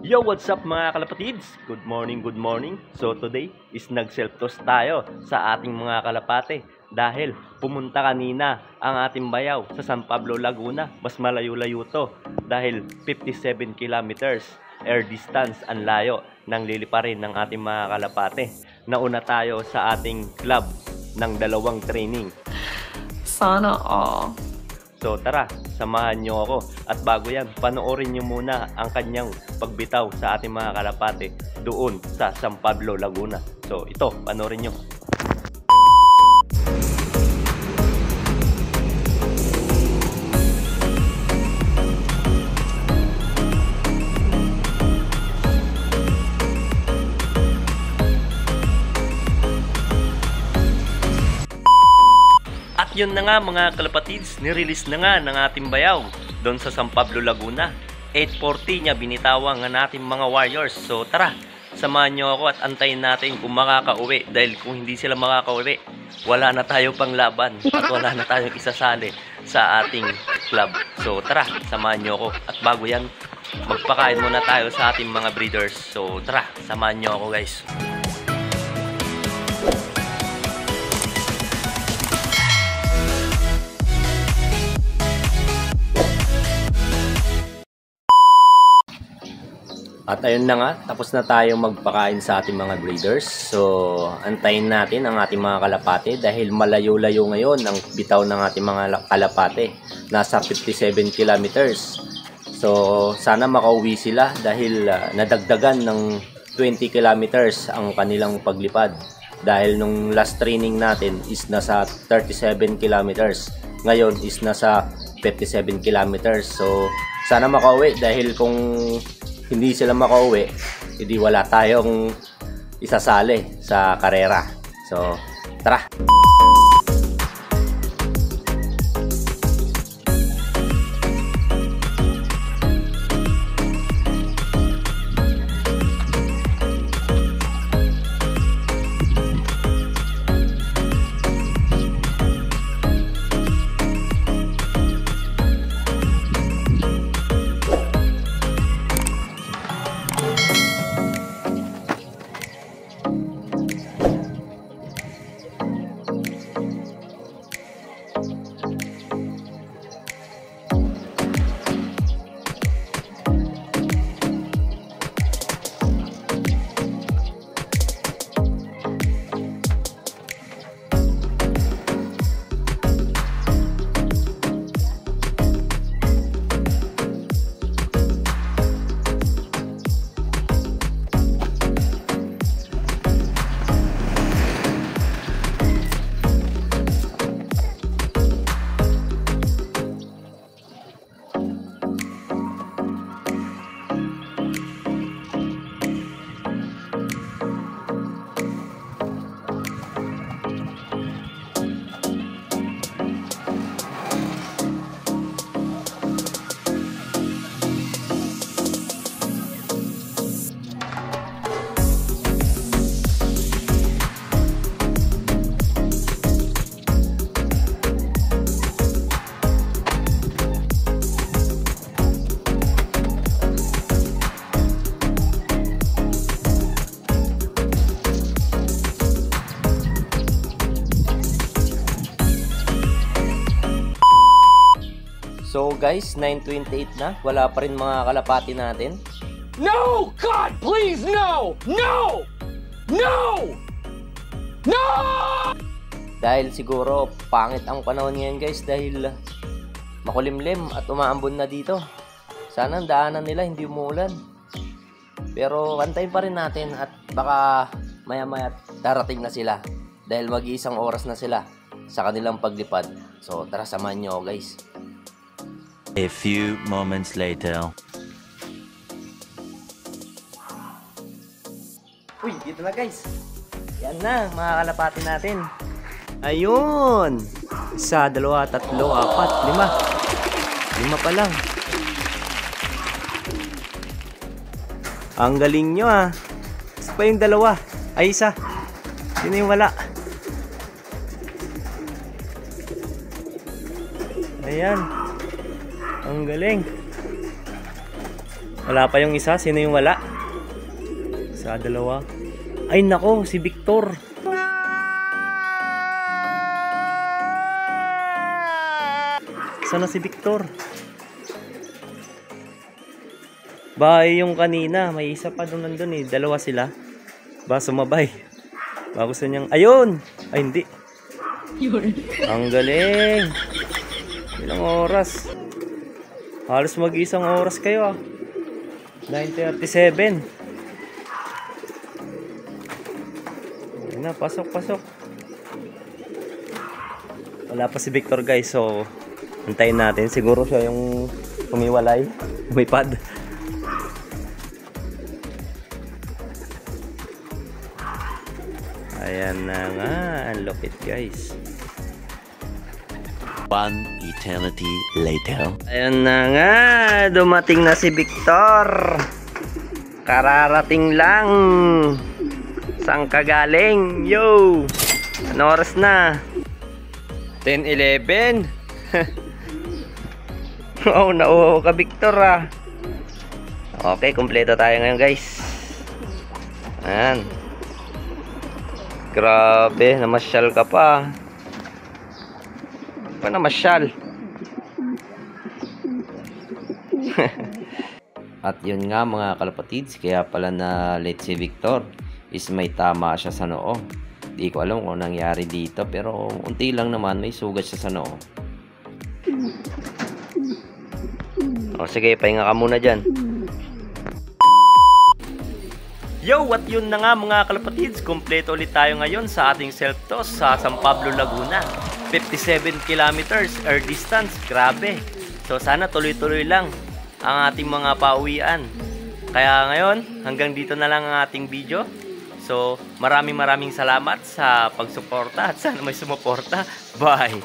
Yo, what's up mga kalapatids? Good morning, good morning. So today is nag-self-toast tayo sa ating mga kalapate dahil pumunta kanina ang ating bayaw sa San Pablo, Laguna. Mas malayo-layo to dahil 57 kilometers air distance ang layo ng liliparin ng ating mga kalapate. Nauna tayo sa ating club ng dalawang training. Sana all. So tara, samahan nyo ako. At bago yan, panoorin nyo muna ang kanyang pagbitaw sa ating mga kalapate doon sa San Pablo, Laguna. So ito, panoorin nyo. At yun na nga mga kalapatids, nirelease na nga ng ating bayaw doon sa San Pablo, Laguna. 8:40 niya binitawan nga natin mga Warriors. So tara, samahan nyo ako at antayin natin kung makakauwi. Dahil kung hindi sila makakauwi, wala na tayo pang laban at wala na tayong isasali sa ating club. So tara, samahan nyo ako. At bago yan, magpakain muna tayo sa ating mga breeders. So tara, samahan nyo ako guys. At ayun na nga, tapos na tayong magpakain sa ating mga breeders. So, antayin natin ang ating mga kalapate dahil malayo-layo ngayon ang bitaw ng ating mga kalapate. Nasa 57 kilometers. So, sana makauwi sila dahil nadagdagan ng 20 kilometers ang kanilang paglipad. Dahil nung last training natin is nasa 37 kilometers. Ngayon is nasa 57 kilometers. So, sana makauwi dahil kung hindi sila makauwi, hindi wala tayong isasali sa karera. So, tara! So guys, 9:28 na. Wala pa rin mga kalapati natin. No! God, please, no! No! No! No! Dahil siguro pangit ang panahon ngayon guys dahil makulimlim at umaambon na dito. Sana ang daanan nila hindi umuulan. Pero antayin pa rin natin at baka maya-maya darating na sila. Dahil mag-iisang oras na sila sa kanilang paglipad. So tara, samahan nyo guys. A few moments later. Uy, dito na guys. Yan na, mga kalapati natin. Ayun. 1, 2, 3, 4, 5. 5 pa lang. Ang galing nyo ah. Isa pa yung dalawa. Ay, isa. Sino yung wala? Ayan. Ang galing. Wala pa yung isa. Sino yung wala? Isa, dalawa. Ay nako, si Victor. Sana si Victor? Bahay yung kanina. May isa pa doon nandun eh. Dalawa sila. Ba sumabay. Ba gusto niyang... Ayun! Ay hindi. Ang galing. Ilang oras? Halos mag-isang oras kayo ah. 9:37. Ayun na, pasok. Wala pa si Victor guys, so antayin natin. Siguro siya yung humiwalay. Lumipad. Ayan na nga, ang lupit guys. One eternity later. Ayan na nga, dumating na si Victor. Kararating lang. Saan ka galing? Yo! Ano oras na? 10:11. Oh, nauho ka Victor ah. Okay, kumpleto tayo ngayon guys. Ayan. Grabe, namasyal ka pa. Pa namasyal. At yun nga mga kalapatids, kaya pala na late si Victor is may tama siya sa noo. Di ko alam kung nangyari dito, pero unti lang naman may sugat siya sa noo. O sige, pahinga ka muna dyan. Yo, at yun na nga mga kalapatids, kompleto ulit tayo ngayon sa ating self-toss sa San Pablo, Laguna. 57 kilometers air distance, grabe. So sana tuloy-tuloy lang ang ating mga pauwian. Kaya ngayon, hanggang dito na lang ang ating video. So maraming salamat sa pagsuporta at sana may sumuporta. Bye!